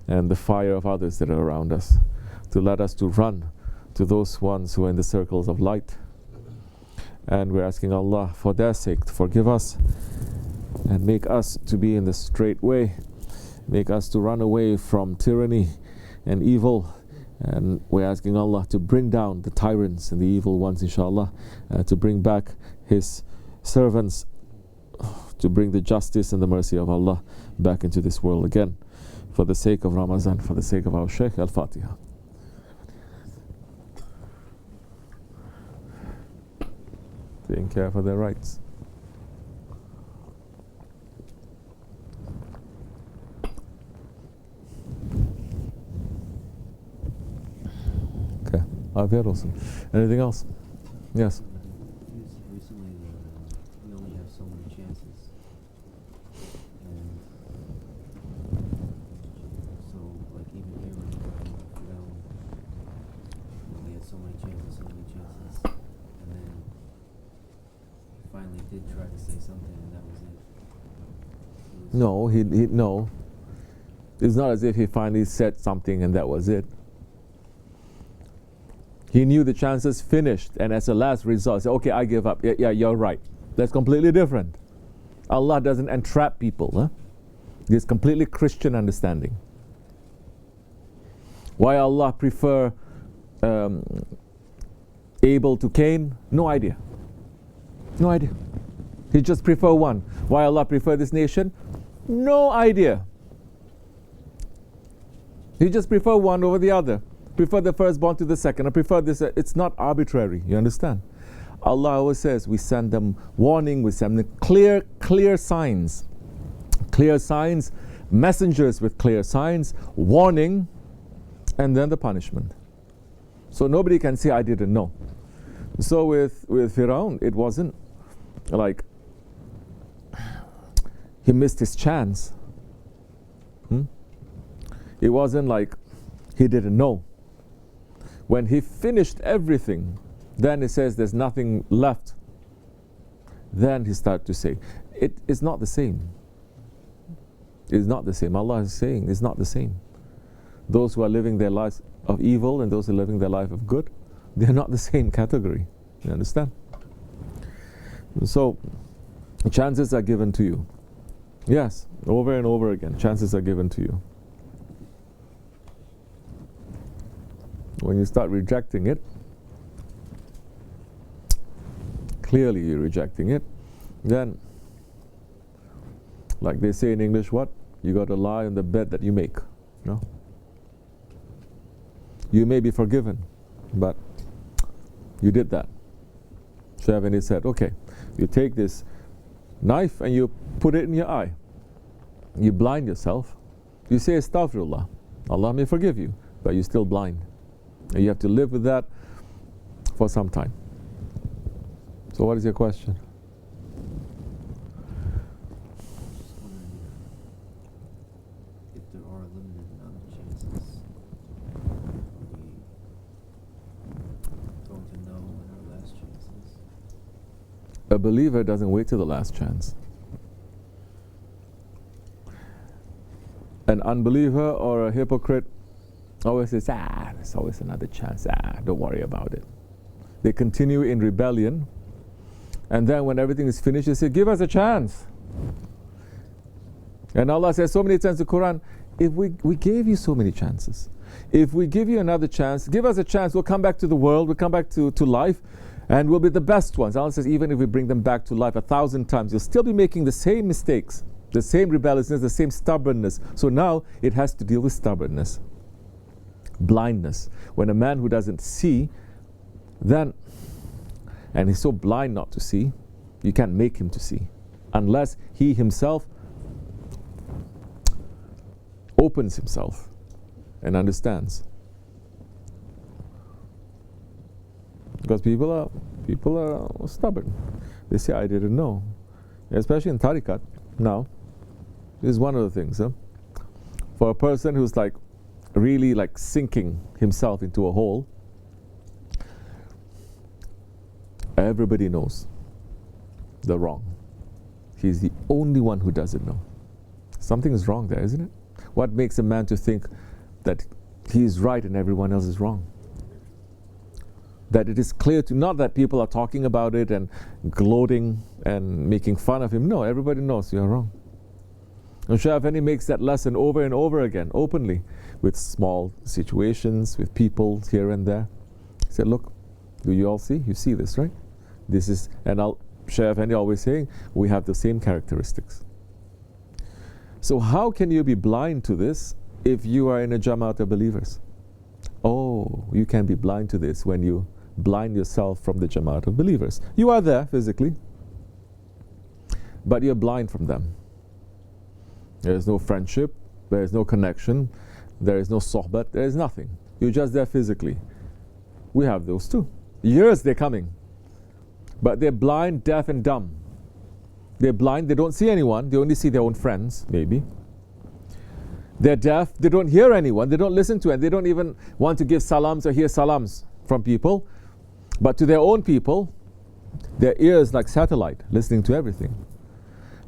and the fire of others that are around us, to let us to run to those ones who are in the circles of light. And we're asking Allah for their sake to forgive us and make us to be in the straight way, make us to run away from tyranny and evil. And we're asking Allah to bring down the tyrants and the evil ones, inshallah, to bring back His servants, to bring the justice and the mercy of Allah back into this world again. For the sake of Ramadan, for the sake of our Shaykh, Al-Fatiha. Taking care for their rights. Okay, afiyat olsun. Anything else? Yes. Recently, we only have so many chances, and so like even here when we were down, we had so many chances, and then he finally did try to say something, and that was it. No, no. It's not as if he finally said something and that was it. He knew the chances finished, and as a last result, said, okay, I give up. Yeah, you're right. That's completely different. Allah doesn't entrap people. Huh? It's completely Christian understanding. Why Allah prefer Abel to Cain? No idea. No idea. He just prefer one. Why Allah prefer this nation? No idea. He just prefer one over the other. Prefer the firstborn to the second. I prefer this. It's not arbitrary. You understand? Allah always says we send them warning, we send them clear signs. Clear signs, messengers with clear signs, warning, and then the punishment. So nobody can say I didn't know. So with Firaun, it wasn't like he missed his chance. It wasn't like he didn't know. When he finished everything, then he says there's nothing left. Then he started to say, it is not the same. It's not the same. Allah is saying it's not the same. Those who are living their lives of evil and those who are living their life of good, they're not the same category. You understand? So, chances are given to you. Yes, over and over again, chances are given to you. When you start rejecting it, clearly you're rejecting it, then, like they say in English, what? You got to lie on the bed that you make. No? You may be forgiven, but you did that. Shavani said, okay, you take this knife and you put it in your eye. You blind yourself. You say, Astaghfirullah. Allah may forgive you, but you're still blind. And you have to live with that for some time. So what is your question? Just wondering if there are limited amount of chances. Are we going to know when our last chance is? A believer doesn't wait till the last chance. An unbeliever or a hypocrite always says, there's always another chance, don't worry about it. They continue in rebellion, and then when everything is finished, they say, give us a chance. And Allah says so many times in the Quran, if we gave you so many chances, if we give you another chance, give us a chance, we'll come back to the world, we'll come back to life, and we'll be the best ones. Allah says, even if we bring them back to life 1,000 times, you'll still be making the same mistakes, the same rebelliousness, the same stubbornness. So now it has to deal with stubbornness, blindness. When a man who doesn't see, then, and he's so blind not to see, you can't make him to see, unless he himself opens himself and understands. Because people are stubborn. They say, I didn't know. Especially in tariqat now. This is one of the things. For a person who's like really like sinking himself into a hole, everybody knows the wrong. He's the only one who doesn't know. Something is wrong there, isn't it? What makes a man to think that he is right and everyone else is wrong? That it is clear to, not that people are talking about it and gloating and making fun of him. No, everybody knows you are wrong. And Shaykh Effendi makes that lesson over and over again, openly, with small situations, with people here and there. He said, look, do you all see? You see this, right? This is, and Shaykh Effendi always saying, we have the same characteristics. So how can you be blind to this if you are in a Jamaat of believers? Oh, you can be blind to this when you blind yourself from the Jamaat of believers. You are there physically, but you're blind from them. There is no friendship, there is no connection, there is no sohbat, there is nothing. You're just there physically. We have those too. Years they're coming, but they're blind, deaf and dumb. They're blind, they don't see anyone, they only see their own friends, maybe. They're deaf, they don't hear anyone, they don't listen to, and they don't even want to give salams or hear salams from people. But to their own people, their ears like satellite, listening to everything.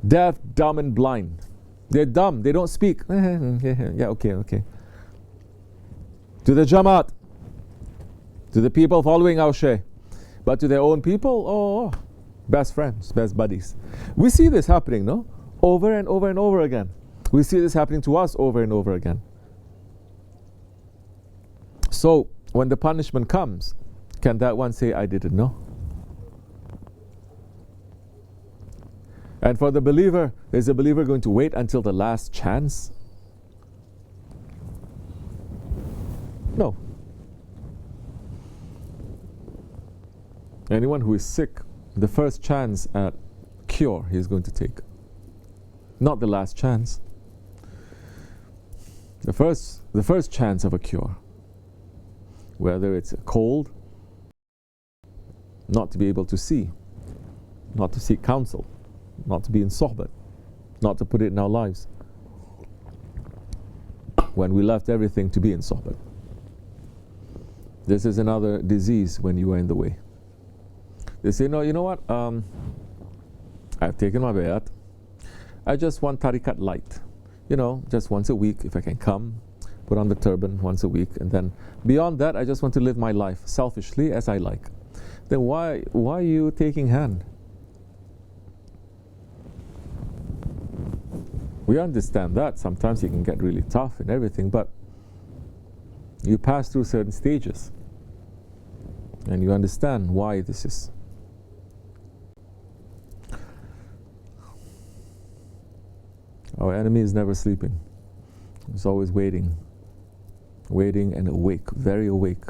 Deaf, dumb and blind. They're dumb, they don't speak. Yeah, okay. To the Jamaat, to the people following our Shaykh. But to their own people, best friends, best buddies. We see this happening, no? Over and over and over again. We see this happening to us over and over again. So, when the punishment comes, can that one say, I didn't know? And for the believer, is the believer going to wait until the last chance? No. Anyone who is sick, the first chance at cure he is going to take. Not the last chance. The first chance of a cure. Whether it's a cold, not to be able to see, not to seek counsel, not to be in sohbat, not to put it in our lives. When we left everything to be in sohbat. This is another disease when you are in the way. They say, no, you know what? I've taken my bayat. I just want tariqat light. You know, just once a week if I can come, put on the turban once a week, and then beyond that I just want to live my life selfishly as I like. Then why are you taking hand? We understand that sometimes you can get really tough and everything, but you pass through certain stages and you understand why this is. Our enemy is never sleeping. He's always waiting and awake, very awake,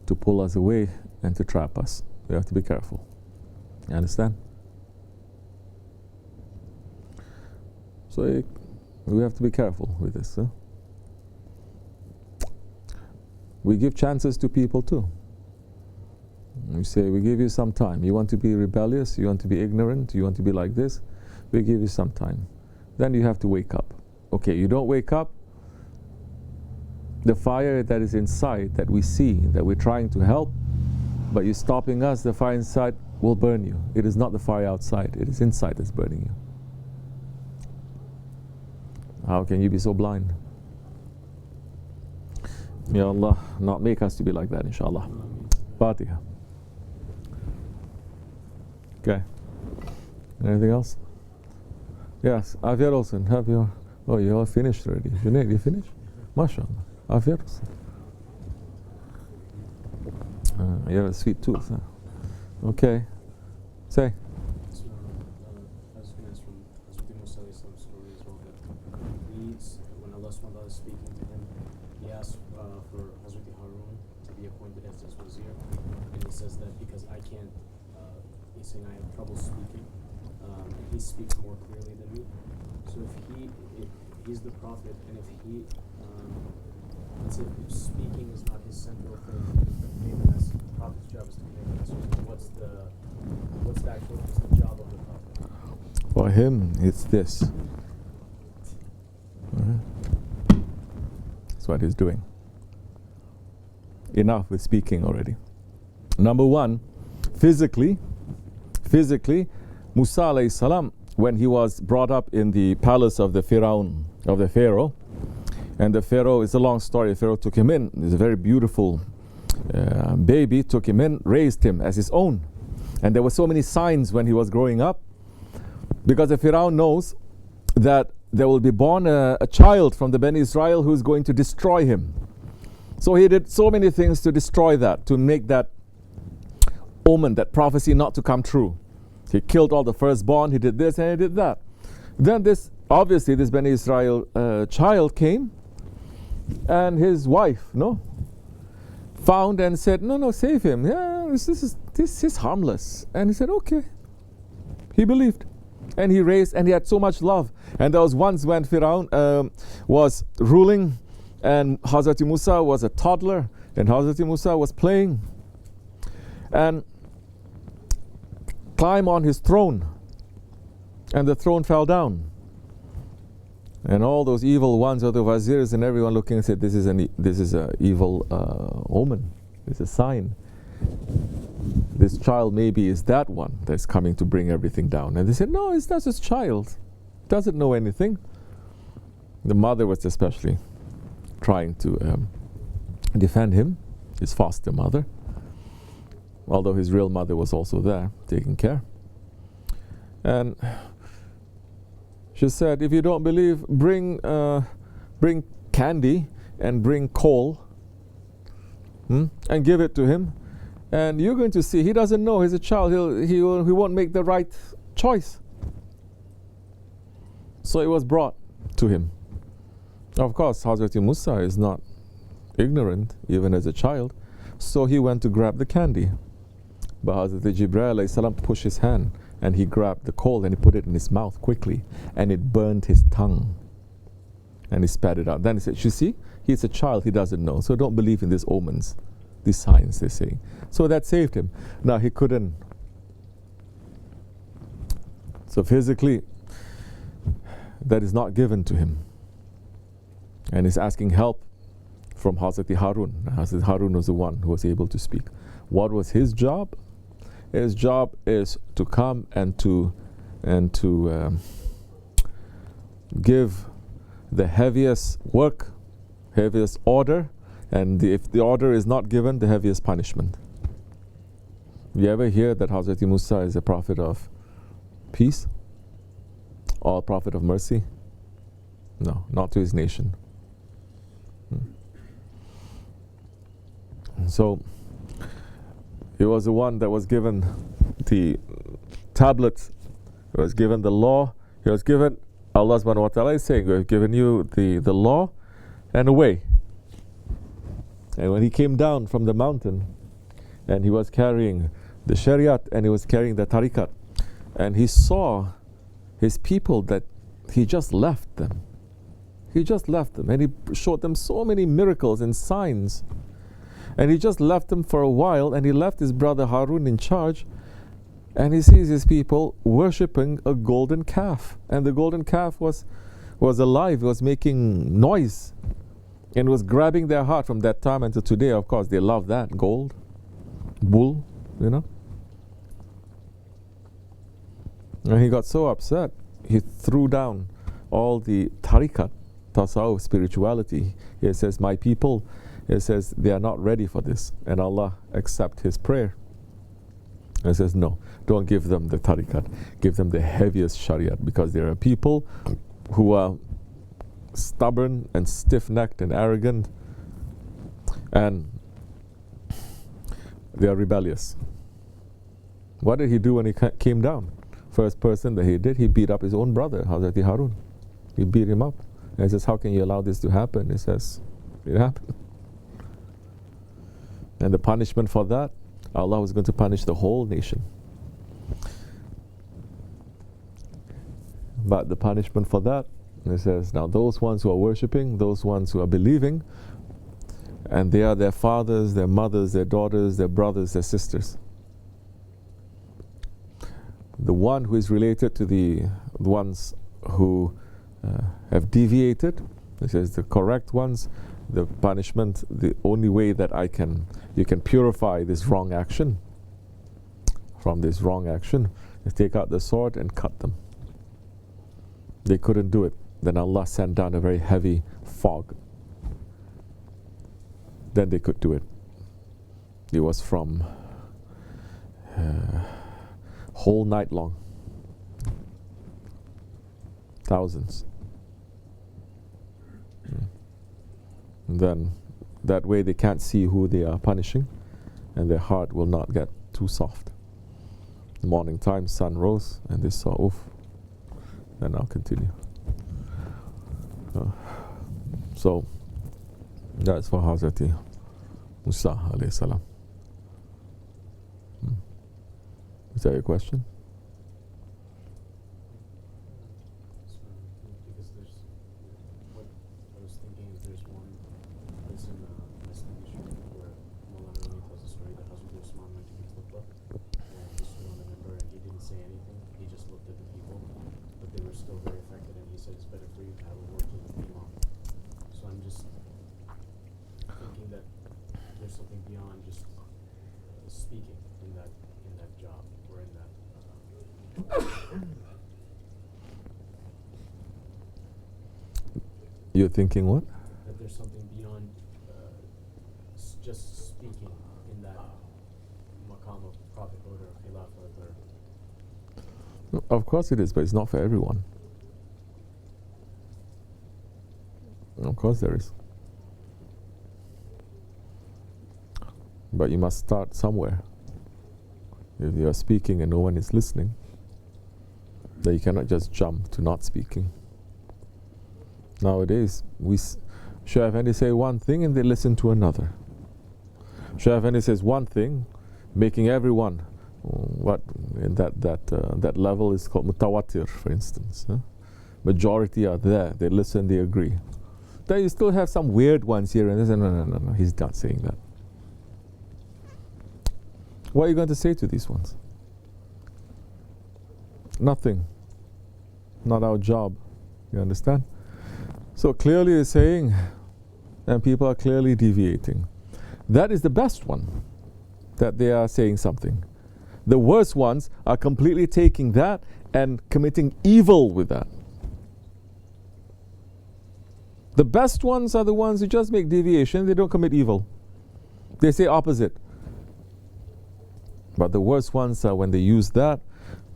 to pull us away and to trap us. We have to be careful. You understand? So we have to be careful with this. Huh? We give chances to people too. We say, we give you some time. You want to be rebellious, you want to be ignorant, you want to be like this, we give you some time. Then you have to wake up. Okay, you don't wake up, the fire that is inside, that we see, that we're trying to help, but you're stopping us, the fire inside will burn you. It is not the fire outside, it is inside that's burning you. How can you be so blind? May Allah not make us to be like that, inshallah. Fatiha. Okay. Anything else? Yes, Afiyat olsun. Have your... Oh, you all finished already. Junaid, you finished? MashaAllah. Afiyat olsun. You have a sweet tooth, huh? Okay. Say. I was going to ask from Hazrat Musa story as well, that when Allah SWT is speaking to him, he asks for Hazrat Harun to be appointed as his wazir, and he says that because I can't, he's saying I have trouble speaking, and he speaks more clearly than me. So if he's the prophet, and if he, let's say if speaking is not his central thing, maybe that's the prophet's job is to make messages. What's the job of the prophet? For him, it's this. That's what he's doing. Enough with speaking already. Number one, physically, Musa alayhi salam, when he was brought up in the palace of the Pharaoh, and the Pharaoh, it's a long story, Pharaoh took him in, he's a very beautiful baby, took him in, raised him as his own. And there were so many signs when he was growing up, because the Pharaoh knows that there will be born a child from the Bani Israel who is going to destroy him. So he did so many things to destroy that, to make that omen, that prophecy not to come true. He killed all the firstborn, he did this and he did that. Then this Bani Israel child came, and his wife, found and said, no, save him. Yeah, this is harmless. And he said, okay. He believed. And he raised, and he had so much love. And there was once when Pharaoh was ruling, and Hazrat Musa was a toddler, and Hazrat Musa was playing, and climbed on his throne, and the throne fell down. And all those evil ones of the wazirs and everyone looking and said, this is an evil omen. It's a sign. This child maybe is that one that's coming to bring everything down. And they said, no, it's not his child. Doesn't know anything. The mother was especially trying to defend him, his foster mother, although his real mother was also there taking care. And she said, if you don't believe, bring candy and bring coal and give it to him, and you're going to see, he doesn't know, he's a child, he won't make the right choice. So it was brought to him. Of course, Hazrat Musa is not ignorant, even as a child, so he went to grab the candy. But Hazrat Jibreel alayhi salam pushed his hand, and he grabbed the coal and he put it in his mouth quickly, and it burned his tongue. And he spat it out. Then he said, you see, he's a child, he doesn't know, so don't believe in these omens, these signs, they're saying. So that saved him. Now he couldn't. So physically, that is not given to him. And he's asking help from Hazrat Harun. Hazrat Harun was the one who was able to speak. What was his job? His job is to come and to give the heaviest work, heaviest order, and if the order is not given, the heaviest punishment. You ever hear that Hazrat Musa is a prophet of peace or a prophet of mercy? No, not to his nation. So he was the one that was given the tablets, he was given the law, he was given Allah subhanahu wa ta'ala is saying, we've given you the law and a way. And when he came down from the mountain and he was carrying the shariat and he was carrying the tariqat, and he saw his people that he just left them. He just left them and he showed them so many miracles and signs. And he just left them for a while and he left his brother Harun in charge, and he sees his people worshipping a golden calf. And the golden calf was alive, it was making noise and was grabbing their heart. From that time until today, of course, they love that gold, bull, you know. And he got so upset, he threw down all the tariqat, tasawwuf, spirituality. He says, my people, he says, they are not ready for this. And Allah accept his prayer. And says, no, don't give them the tariqat. Give them the heaviest shariat, because there are people who are stubborn and stiff-necked and arrogant, and they are rebellious. What did he do when he came down? First person that he did, he beat up his own brother, Hazrat Harun. He beat him up. And he says, how can you allow this to happen? He says, it happened. And the punishment for that, Allah was going to punish the whole nation. But the punishment for that, he says, now those ones who are worshipping, those ones who are believing, and they are their fathers, their mothers, their daughters, their brothers, their sisters. The one who is related to the ones who have deviated, he says, the correct ones, the punishment, the only way that you can purify this wrong action, from this wrong action, is take out the sword and cut them. They couldn't do it. Then Allah sent down a very heavy fog. Then they could do it. It was from whole night long. Thousands. And then that way they can't see who they are punishing, and their heart will not get too soft. Morning time, sun rose, and they saw, oof. Then I'll continue. So that's for Hazrat Musa alayhi salam. Is that your question? Because there's what I was thinking is there's one that's in the Muslim history where Mullah Rumi tells the story that Hazrat Osman went to give khutbah and he stood on the member and he didn't say anything. He just looked at the people, but they were still very affected, and he said it's better for you to have a word with the Imam. So I'm just thinking that there's something beyond just speaking in that job or in that. You're thinking what? That there's something beyond just speaking in that maqam of prophethood or khilafat or. Of course it is, but it's not for everyone. Of course there is. But you must start somewhere. If you are speaking and no one is listening, then you cannot just jump to not speaking. Nowadays, Shaykh Effendi say one thing and they listen to another. Shaykh Effendi says one thing, making everyone, what in that level is called mutawatir, for instance. Majority are there, they listen, they agree. Then you still have some weird ones here, and they say, no, he's not saying that. What are you going to say to these ones? Nothing. Not our job. You understand? So clearly it's saying, and people are clearly deviating. That is the best one, that they are saying something. The worst ones are completely taking that and committing evil with that. The best ones are the ones who just make deviation, they don't commit evil. They say opposite. But the worst ones are when they use that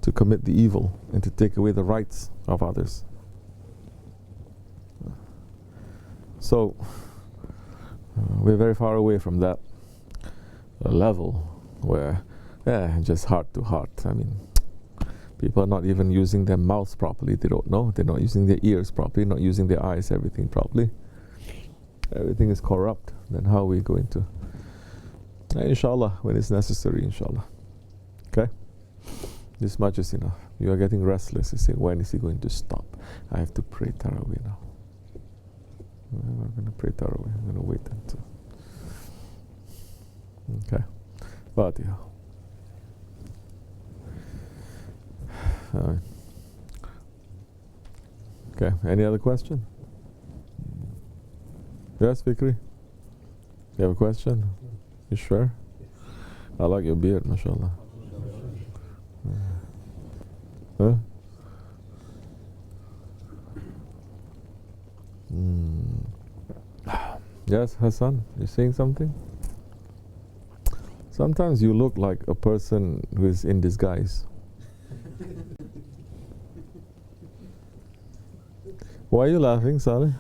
to commit the evil and to take away the rights of others. So, we're very far away from that level where, just heart to heart. I mean, People are not even using their mouths properly. They don't know. They're not using their ears properly, not using their eyes, everything properly. Everything is corrupt. Then how are we going to? Inshallah, when it's necessary, inshallah. Okay? This much is enough. You are getting restless. You say, when is he going to stop? I have to pray Taraweeh now. We're going to pray Taraweeh. I'm going to wait until. Okay. Fatiha. Okay. Any other question? Yes, Fikri? You have a question? You sure? I like your beard, mashallah. Huh? Yes, Hassan, you saying something? Sometimes you look like a person who is in disguise. Why are you laughing, Saleh?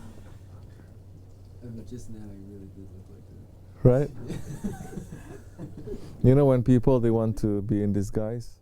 Just now, you really did look like that. Right? You know when people, they want to be in disguise?